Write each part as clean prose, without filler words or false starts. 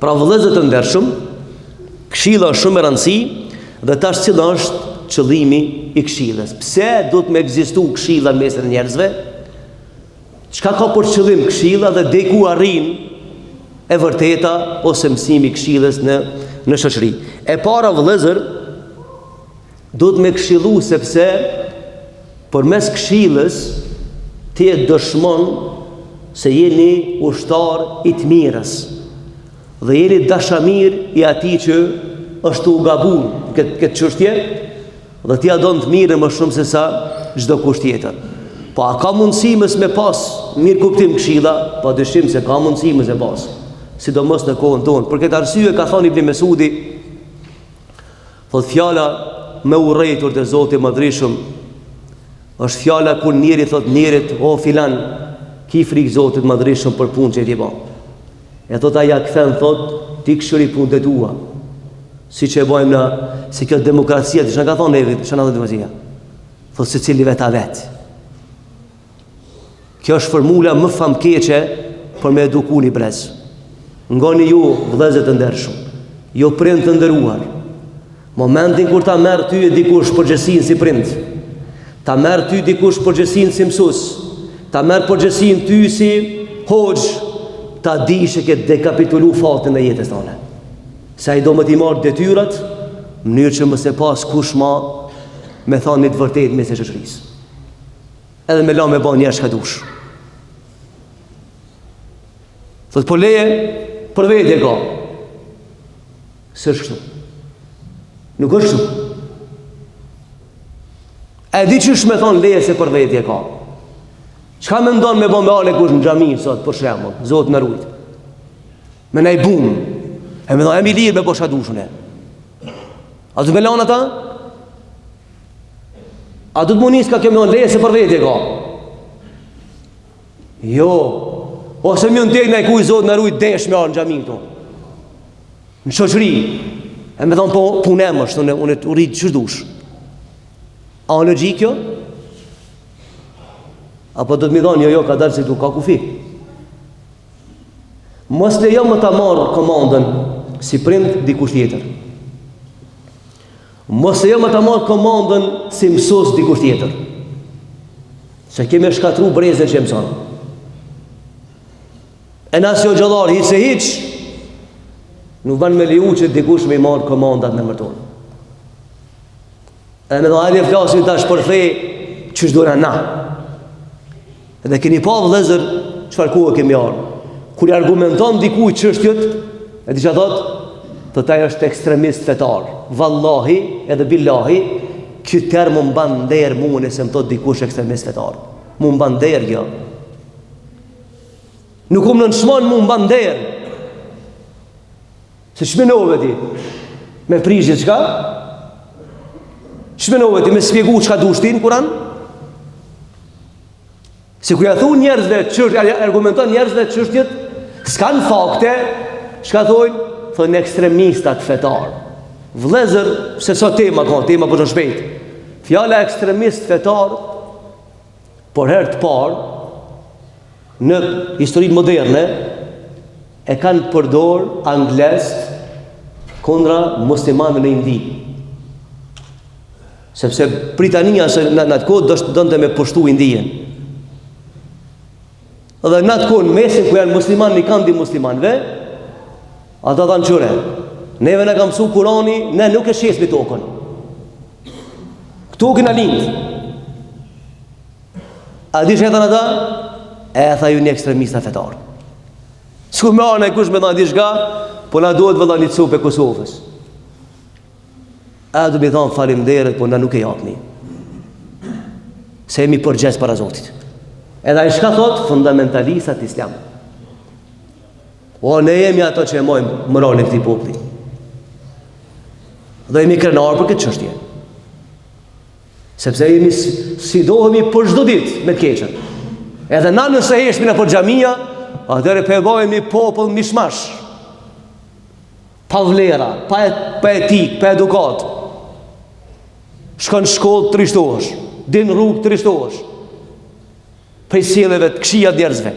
Pra vëllezër të ndershëm, këshilla është shumë e rëndësishme dhe tash cila është qëllimi i këshillës? Pse duhet të ekzistu këshilla mes njerëzve? Çka ka për qëllim këshilla dhe deri ku arrin e vërteta ose mësimi i këshillës në shoqëri? E para vëllezër, duhet me këshillu sepse përmes këshillës ti e dëshmon se jeni ushtar i të mirës dhe jeni dashamir i atij që është u gabuar këtë çështje dhe ti ja don të mirën më shumë se sa çdo kusht tjetër. Po a ka mundësi mës me pas mirë kuptim këshilla? Pa dyshim se ka mundësi mës e pas, sidomos në kohën tonë. Për këtë arsye ka thënë Ibn Mesudi, thotë fjala me urrëtur te Zoti i Madhreshëm është fjala kur njeri thot njerit, o filan, ki frikë Zotit Madhreshëm për punë që ti bën. E thot aja kthen, thot, ti këshiri punët e tua. Si që e bojmë në, si kjo demokracia, që në ka thonë Evi, që në dhe demokracia? Thot se cili vet a vet. Kjo është formula më famkeqe për me eduku një brez. Ngoni ju vëllezër të ndershëm, jo prind të nderuar. Momentin kur ta merr ty e dikush përgjegjësinë si prind, ta merr ty dikush përgjegjësinë si mësues, ta merr përgjegjësinë ty si hoxh, ta dish që ke dekapitulu fatin e jetës tonë. Se ai do më t'i marrë detyrat në mënyrë që mos e pas kush ma me thonë të vërtetë mes shoqërisë. Edhe me la me bën njerëz ka dush. Thot po leje për vetë ka. S'është kështu. Nuk është kështu. E di çish me thonë leje se për vetë ka. Çka mendon me bën me ale kush në xhami sot për shembull, Zot më rujt. Me nej bum. E me thonë e mi lirë me bosha dushun e. A du me lanë ata? A du të munis ka kemë leje se për vetë ka? Jo. Ose më në tek në e kuj Zot në rujt desh me arë në gjami këto. Në shoqëri. E me thonë po punem është, unë e rritë që dush. A në gjikë kjo? Apo do të mi thonë, jo, ka dalë se tu ka kufi. Mos lejo më ta marë komandën si prind dikush tjetër. Mos lejo më ta marë komandën si mësues dikush tjetër. Se kemi shkatru brezën që mëson. E nëse jo gjallar, hiq se hiq, nuk ban me liu që dikush me i marë komandat në mërtonë. E me dhe alje flasin tash për fe që shdojna na. Edhe keni pa vëllezër çfarë kohë kemi ardhur. Kur i argumenton dikuj çështjet, e di çfarë thot ai është ekstremist fetar. Vallahi edhe billahi, ky term më mban nder mua nëse më thot dikush ekstremist fetar. Mu mban nder kjo. Nuk më nënshmon mu mban nder. Se çmenove ti? Me prishje çka? Çmenove ti me spjegu çka dush ti në Kur'an? Si ku ja thu njerëzve çështje, argumenton njerëzve çështjet, s'kan fakte, çka thojnë? Thonë ekstremistat fetar. Vëllezër, se sa tema ka, tema po të shpejt. Fjala ekstremist fetar, por herë të parë në historinë moderne e kanë përdor anglezët kundra muslimanëve në Indi. Sepse Britania në atë kohë donte me pushtu Indinë. Dhe në atë kohë, mesin ku janë musliman një kanë di muslimanve, ata dhanë qëre. Neve në kam su Kurani, ne nuk e shes për tokën. Këtu këna lindë. A di shetan ata? E tha ju një ekstremista fetar. S'ku me arë në e kush me dhanë di shka, po na duhet vëlla një cup e Kosovës. A du me dhanë falimderet, po na nuk e japni. Se jemi përgjes para Zotit. Edhe ai shka thot fundamentalistat islam. O ne jemi ato që e mojmë moralin këtij populli. Dhe jemi krenar për këtë çështje. Sepse jemi sidohemi për çdo ditë me të keqen. Edhe na nëse heshmi në për xhamia, atëherë po e bëhemi një popull mishmash. Pa vlera, pa etik, pa edukat. Shkon në shkollë trishtohesh, din rrugë trishtohesh. Prej sjelljeve të këqija të njerëzve.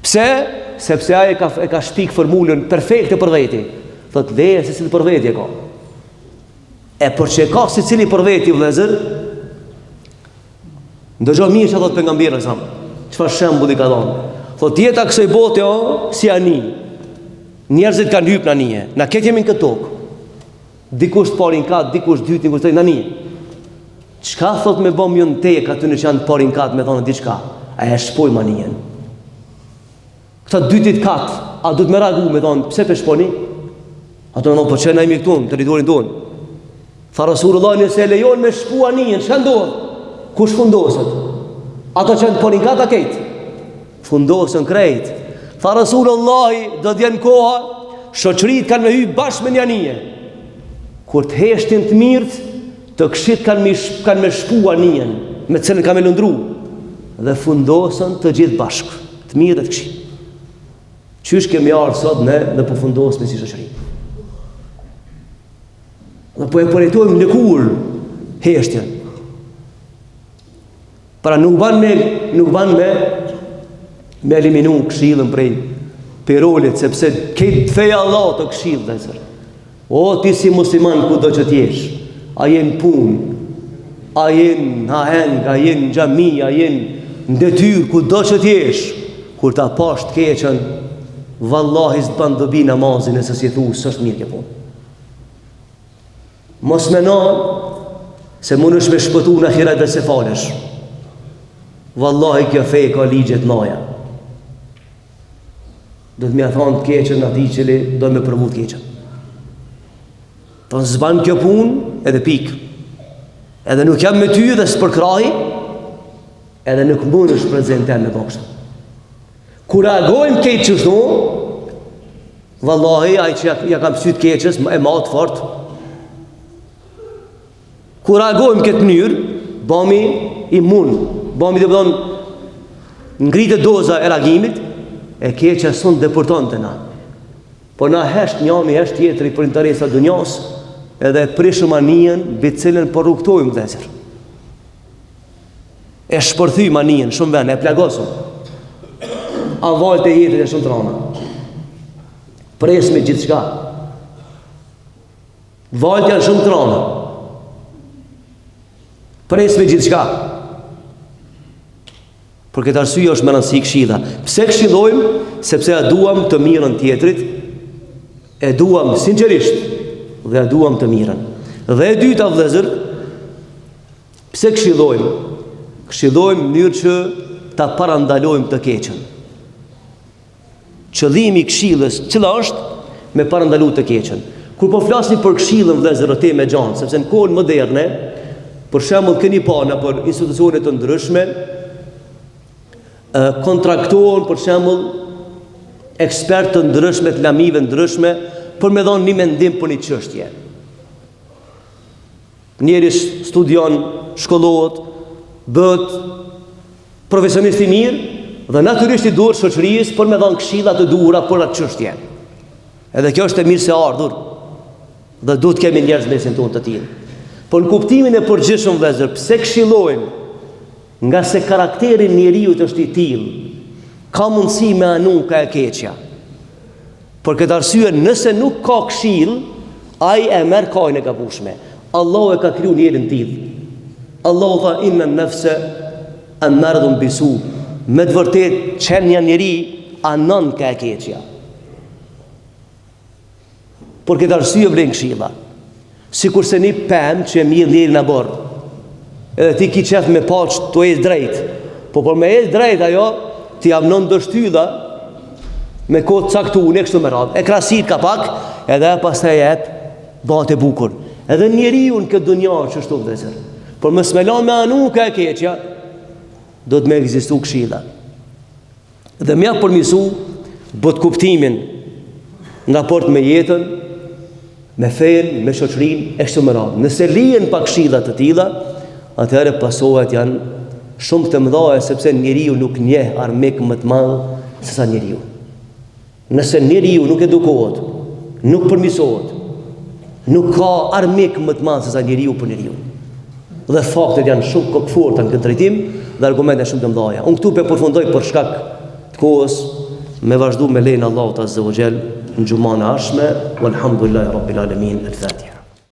Pse? sepse ai e ka shpik formulën perfekte për veti. Thot leje se cili për veti e ka. E për që e ka si cili për veti vëllezër, ndërgjoj mirë që thot pejgamberi sa. Çfarë shembull i ka dhënë? Thot jeta kësaj bote si ani. Njerëzit kanë hyrë në anije. Na këtë jemi në këtë tokë. Dikush parin kat, dikush dytë, dikush tretë në anije. Çka thot me bom jon tek aty në që janë parin kat me thonë diçka. A e shpojmë anijen. Këta dytit kat, a du të me reagu me thonë, pse pe shponi? A do në thonë, po që na imi këtu në territorin tonë. Tha Rasulullah, nëse e lejon me shpu anijen, që ndodhë? Kush fundosët? Ato që në parin kat a kejtë? Fundosën krejt. Tha Rasulullah, do t'jen koha, shoqërit kanë me hy bashkë me një anije. Kur të heshtin të mirët, të këshit kanë me shpu anijen, me cilën ka me lëndru, dhe fundosën të gjithë bashkë, të mirë dhe të këshit. Qysh kemi ardhur sot ne dhe po fundosëm si shoqëri. Dhe po e përjetojmë lëkur heshtjen. Para nuk ban me eliminu këshillën prej rolit, sepse këtë feja Allah të këshillë dhe zërë. O ti si musliman ku do që t'jesh, a jenë punë, a jenë haheng, a jenë gjami, a jenë në detyrë, ku do që t'jesh, kur ta pash të keqen, vallahi s'të ban dobi namazin e se si thu, s'është mirë ke punë. Mos menon se mund është me shpëtu në ahiret dhe se falesh. Vallahi kjo fej ka ligjet maja. Do të mja thonë të keqen ati qëli do me përvu të keqen. Të zban kjo punë edhe pik. Edhe nuk jam me ty dhe së përkrahi, edhe nuk mund është prezenten me bokshtë. Kur reagojmë keqë qështu, vallahi ai që ja kam pësyt keqës e matë fort. Kur reagojmë këtë mënyrë, bami imun, bami dhe përdojnë ngritë doza e reagimit, e keqja son deporton të na. Po na hesht njëmi, hesht tjetëri për interesa dunjas, edhe prishëm anijen, bitë cilën për ruktojmë dhezër. E shpërthymë anijen, shumë vene, e plagosëm. A valët e jetët e shumë të rana. Presme gjithë shka. Valët janë shumë të rana. Presme gjithë shka. Për këtë arsye është më rëndësi këshilla. Pse këshillojmë? Sepse e duam të mirën tjetrit, e duam sinqerisht dhe e duam të mirën. Dhe e dyta vëllezër, pse këshillojmë? Këshillojmë në mënyrë që ta parandalojmë të keqen. Qëllimi i këshillës, cila është me parandalu të keqen. Kur po flasni për këshillën vëllezër o temë gjanë, sepse në kohën moderne, për shembull keni pa në për institucione të ndryshme, kontraktohen për shembull ekspertë të ndryshme të lamive ndryshme për me dhonë një mendim për një çështje. Njeri studion, shkollohet, bëhet profesionist i mirë dhe natyrisht i duhet shoqërisë për me dhonë këshilla të duhura për atë çështje. Edhe kjo është e mirë se ardhur dhe duhet kemi njerëz mesin tonë të tillë. Por në kuptimin e përgjithshëm vëllezër, pse këshillojmë? Nga se karakteri njeriut është i tillë, ka mundësi me anu ka e keqja. Për këtë arsye, nëse nuk ka këshill, ai e merr kajën e gabueshme. Allahu e ka kriju njerin tillë. Allahu tha inna nafsa amardun bisu. Me të vërtet, qenja njeri anon ka e keqja. Për këtë arsye vlen këshilla. Sikurse një pemë që e mirë njerin në borë. Edhe ti ki qef me paqë të ecë drejt. Po për me ecë drejt ajo, ti avnon dështylla me kodë caktu unë e kështu me radhë. E krasit ka pak, edhe pas të jep, bate bukur. Edhe njeri unë këtë dunja që shtu vëzër. Por më smelon me anu ka e keqja, do të me egzistu këshilla. Dhe mja përmisu, bët kuptimin në raport me jetën, me fejnë, me shoqërin, e kështu me radhë. Nëse lijen pa këshilla të tilla, atëherë pasohet janë shumë të mëdha, sepse njeriu nuk njeh armik më të madh se sa njeriu. Nëse njeriu nuk edukohet, nuk përmirësohet, nuk ka armik më të madh se sa njeriu për njeriu. Dhe faktet janë shumë kokëforta në këtë drejtim dhe argumente shumë të mëdha. Unë këtu po përfundoj për shkak të kohës, me vazhdu me lejnë Allahut Azza wa Jall në gjumën e ardhshme. Walhamdulillahi Rabbil Alamin. Al-Fatiha.